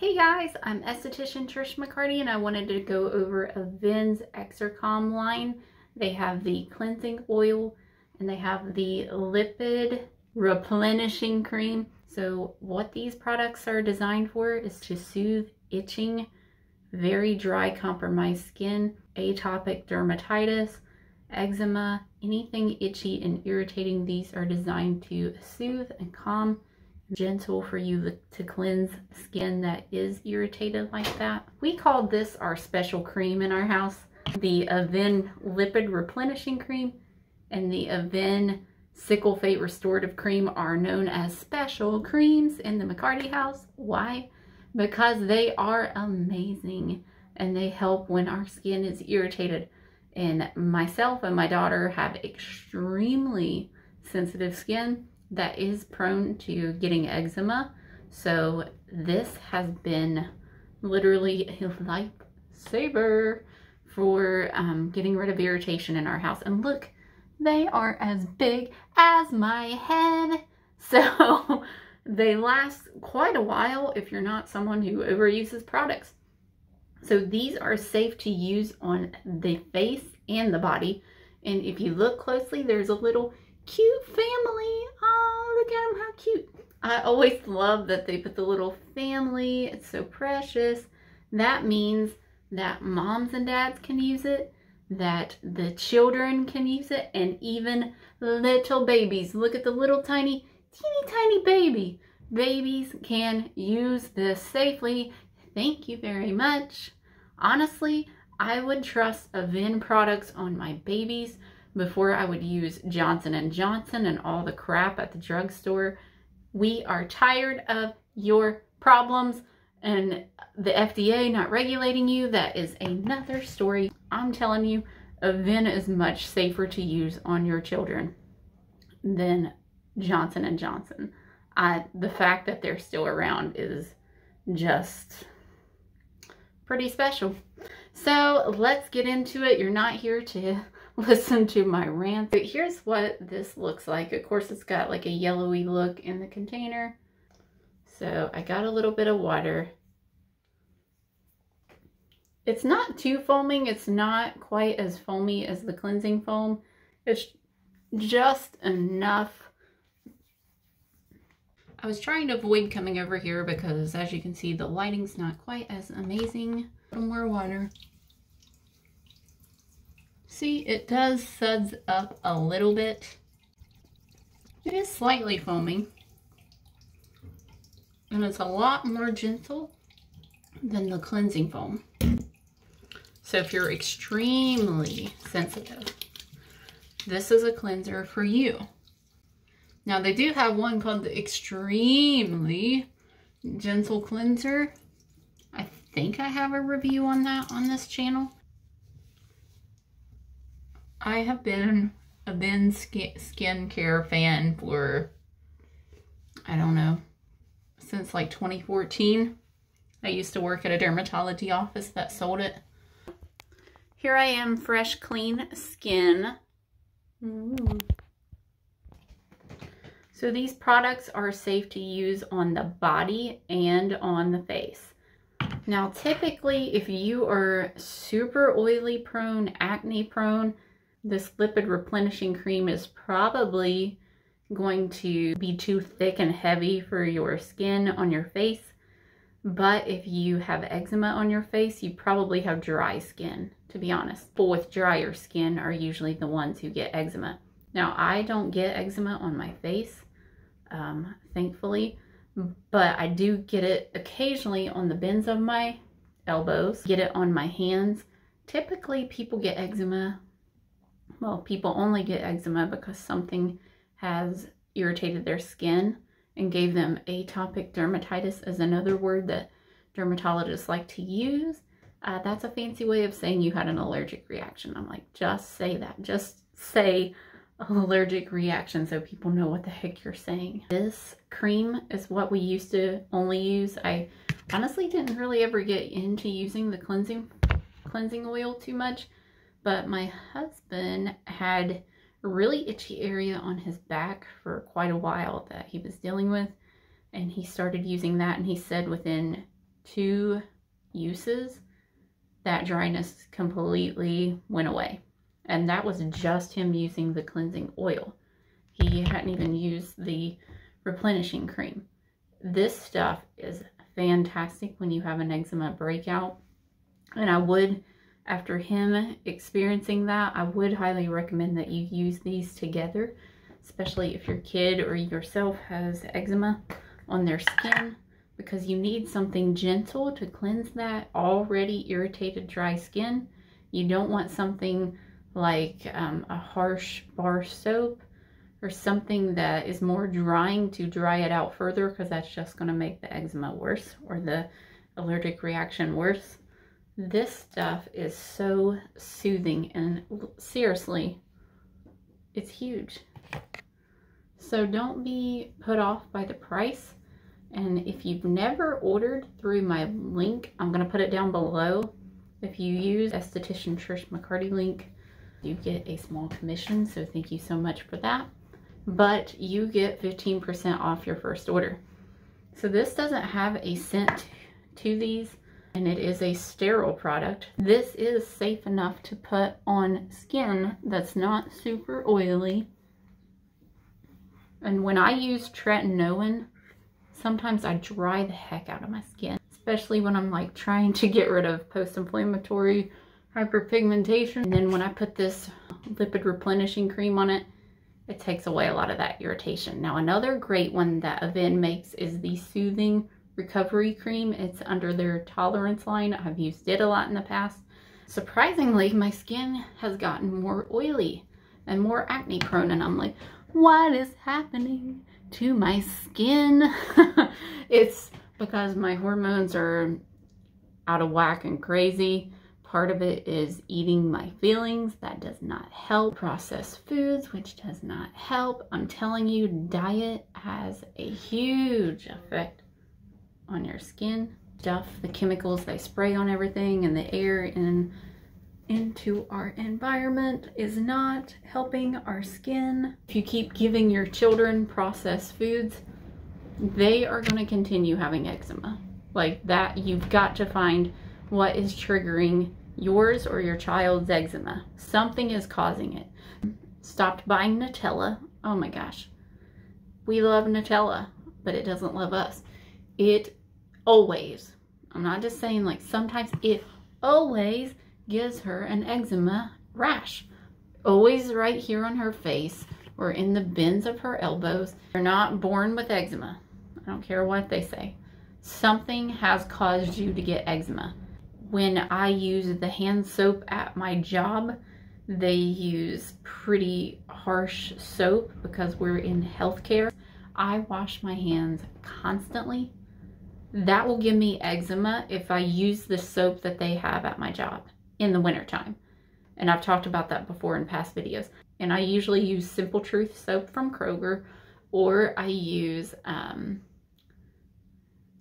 Hey guys, I'm esthetician Trish McCarty and I wanted to go over Avène's XeraCalm line. They have the cleansing oil and they have the Lipid-Replenishing cream. So what these products are designed for is to soothe itching, very dry compromised skin, atopic dermatitis, eczema, anything itchy and irritating. These are designed to soothe and calm, gentle for you to cleanse skin that is irritated like that. We called this our special cream in our house. The Avène Lipid Replenishing Cream and the Avène Sickle Fate Restorative Cream are known as special creams in the McCarty house. Why? Because they are amazing and they help when our skin is irritated. And myself and my daughter have extremely sensitive skin that is prone to getting eczema. So this has been literally a lifesaver for getting rid of irritation in our house. And look, they are as big as my head. So they last quite a while if you're not someone who overuses products. So these are safe to use on the face and the body. And if you look closely, there's a little cute family. Oh, look at them, how cute. I always love that they put the little family. It's so precious. That means that moms and dads can use it, that the children can use it, and even little babies. Look at the little tiny, teeny tiny baby. Babies can use this safely. Thank you very much. Honestly, I would trust Avène products on my babies before I would use Johnson & Johnson and all the crap at the drugstore. We are tired of your problems and the FDA not regulating you. That is another story. I'm telling you, Avène is much safer to use on your children than Johnson & Johnson. The fact that they're still around is just pretty special. So let's get into it. You're not here to listen to my rant. But here's what this looks like. Of course, it's got like a yellowy look in the container. So I got a little bit of water. It's not too foaming. It's not quite as foamy as the cleansing foam. It's just enough. I was trying to avoid coming over here because, as you can see, the lighting's not quite as amazing. A little more water. See, it does suds up a little bit. It is slightly foaming. And it's a lot more gentle than the cleansing foam. So if you're extremely sensitive, this is a cleanser for you. Now they do have one called the Extremely Gentle Cleanser. I think I have a review on that on this channel. I have been a skincare fan for, I don't know, since like 2014. I used to work at a dermatology office that sold it. Here I am, fresh, clean skin. So these products are safe to use on the body and on the face. Now, typically, if you are super oily prone, acne prone, this Lipid Replenishing Cream is probably going to be too thick and heavy for your skin on your face. But if you have eczema on your face, you probably have dry skin, to be honest. People with drier skin are usually the ones who get eczema. Now, I don't get eczema on my face, thankfully, but I do get it occasionally on the bends of my elbows, get it on my hands. Typically, people get eczema. Well, people only get eczema because something has irritated their skin and gave them atopic dermatitis, is another word that dermatologists like to use. That's a fancy way of saying you had an allergic reaction. I'm like, just say that. Just say allergic reaction so people know what the heck you're saying. This cream is what we used to only use. I honestly didn't really ever get into using the cleansing oil too much. But my husband had a really itchy area on his back for quite a while that he was dealing with. And he started using that, and he said within 2 uses, that dryness completely went away. And that was just him using the cleansing oil. He hadn't even used the replenishing cream. This stuff is fantastic when you have an eczema breakout. And I would, after him experiencing that, I would highly recommend that you use these together, especially if your kid or yourself has eczema on their skin, because you need something gentle to cleanse that already irritated dry skin. You don't want something like a harsh bar soap or something that is more drying to dry it out further, because that's just going to make the eczema worse or the allergic reaction worse. This stuff is so soothing, and seriously, it's huge. So don't be put off by the price. And if you've never ordered through my link, I'm going to put it down below. If you use esthetician Trish McCarty link, you get a small commission. So thank you so much for that. But you get 15% off your first order. So this doesn't have a scent to these, and it is a sterile product. This is safe enough to put on skin that's not super oily. And when I use tretinoin, sometimes I dry the heck out of my skin, especially when I'm like trying to get rid of post-inflammatory hyperpigmentation. And then when I put this lipid replenishing cream on it, it takes away a lot of that irritation. Now, another great one that Avène makes is the Soothing Recovery Cream. It's under their tolerance line. I've used it a lot in the past. Surprisingly, my skin has gotten more oily and more acne prone, and I'm like, what is happening to my skin? It's because my hormones are out of whack and crazy. Part of it is eating my feelings. That does not help. Processed foods, which does not help. I'm telling you, diet has a huge effect on your skin. Stuff, the chemicals they spray on everything and the air and into our environment is not helping our skin. If you keep giving your children processed foods, they are going to continue having eczema. Like that, you've got to find what is triggering yours or your child's eczema. Something is causing it. Stopped buying Nutella. Oh my gosh. We love Nutella, but it doesn't love us. It always, I'm not just saying like sometimes, it always gives her an eczema rash. Always right here on her face or in the bends of her elbows. You're not born with eczema. I don't care what they say. Something has caused you to get eczema. When I use the hand soap at my job, they use pretty harsh soap because we're in healthcare. I wash my hands constantly. That will give me eczema if I use the soap that they have at my job in the wintertime. And I've talked about that before in past videos. And I usually use Simple Truth soap from Kroger, or I use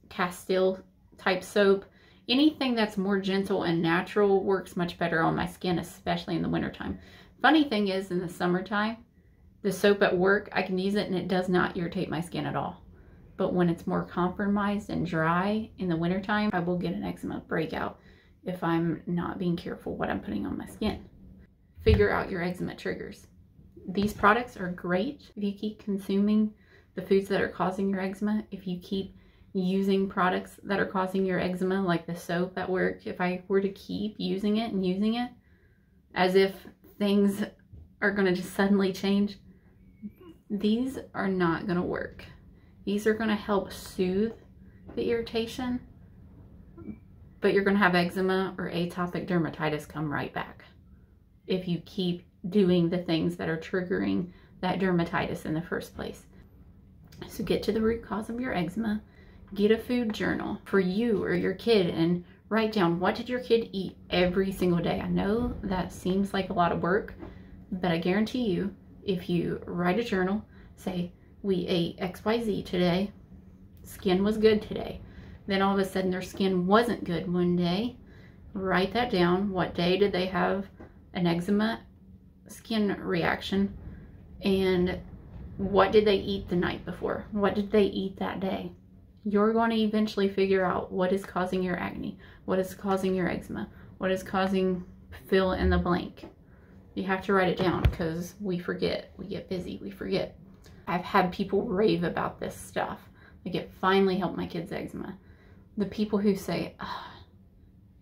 Castile type soap. Anything that's more gentle and natural works much better on my skin, especially in the wintertime. Funny thing is, in the summertime, the soap at work, I can use it and it does not irritate my skin at all. But when it's more compromised and dry in the wintertime, I will get an eczema breakout if I'm not being careful what I'm putting on my skin. Figure out your eczema triggers. These products are great if you keep consuming the foods that are causing your eczema. If you keep using products that are causing your eczema, like the soap at work, if I were to keep using it and using it as if things are going to just suddenly change, these are not going to work. These are going to help soothe the irritation, but you're going to have eczema or atopic dermatitis come right back if you keep doing the things that are triggering that dermatitis in the first place. So get to the root cause of your eczema. Get a food journal for you or your kid and write down, what did your kid eat every single day? I know that seems like a lot of work, but I guarantee you, if you write a journal, say, we ate XYZ today, skin was good today. Then all of a sudden their skin wasn't good one day. Write that down. What day did they have an eczema skin reaction? And what did they eat the night before? What did they eat that day? you're going to eventually figure out what is causing your acne, what is causing your eczema, what is causing fill in the blank. You have to write it down because we forget. We get busy, we forget. I've had people rave about this stuff. Like, it finally helped my kids' eczema. The people who say, oh,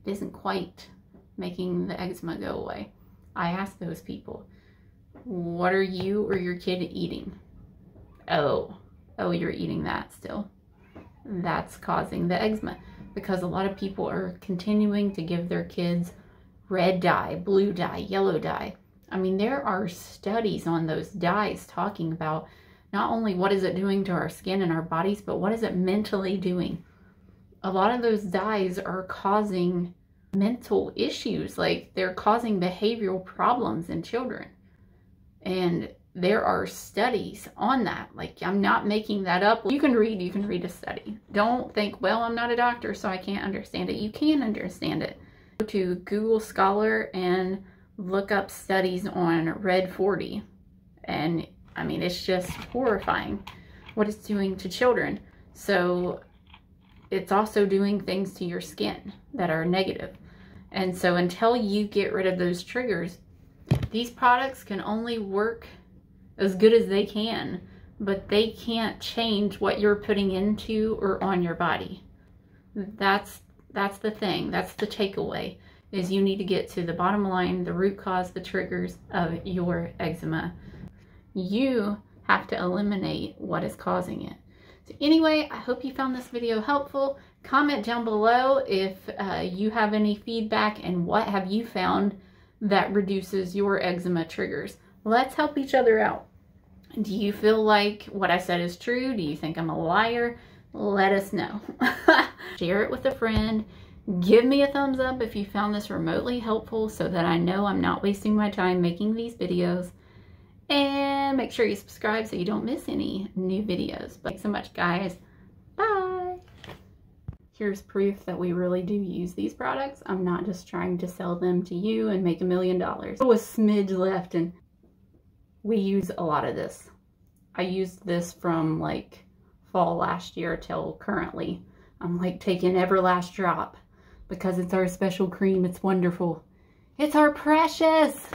it isn't quite making the eczema go away. I ask those people, what are you or your kid eating? Oh, you're eating that still. That's causing the eczema, because a lot of people are continuing to give their kids red dye, blue dye, yellow dye. I mean, there are studies on those dyes talking about not only what is it doing to our skin and our bodies, but what is it mentally doing. A lot of those dyes are causing mental issues, like they're causing behavioral problems in children. And there are studies on that. Like, I'm not making that up. You can read a study. Don't think, well, I'm not a doctor, so I can't understand it. You can understand it. Go to Google Scholar and look up studies on Red 40. And I mean, it's just horrifying what it's doing to children. So it's also doing things to your skin that are negative. And so until you get rid of those triggers, these products can only work as good as they can, but they can't change what you're putting into or on your body. That's the thing. That's the takeaway, is you need to get to the bottom line, the root cause, the triggers of your eczema. You have to eliminate what is causing it. So anyway, I hope you found this video helpful. Comment down below if you have any feedback, and what have you found that reduces your eczema triggers. Let's help each other out. Do you feel like what I said is true? Do you think I'm a liar? Let us know. Share it with a friend. Give me a thumbs up if you found this remotely helpful, so that I know I'm not wasting my time making these videos. And make sure you subscribe so you don't miss any new videos. But thanks so much, guys. Bye. Here's proof that we really do use these products. I'm not just trying to sell them to you and make $1 million. There was a smidge left, and we use a lot of this. I used this from like fall last year till currently. I'm like taking every last drop because it's our special cream. It's wonderful. It's our precious.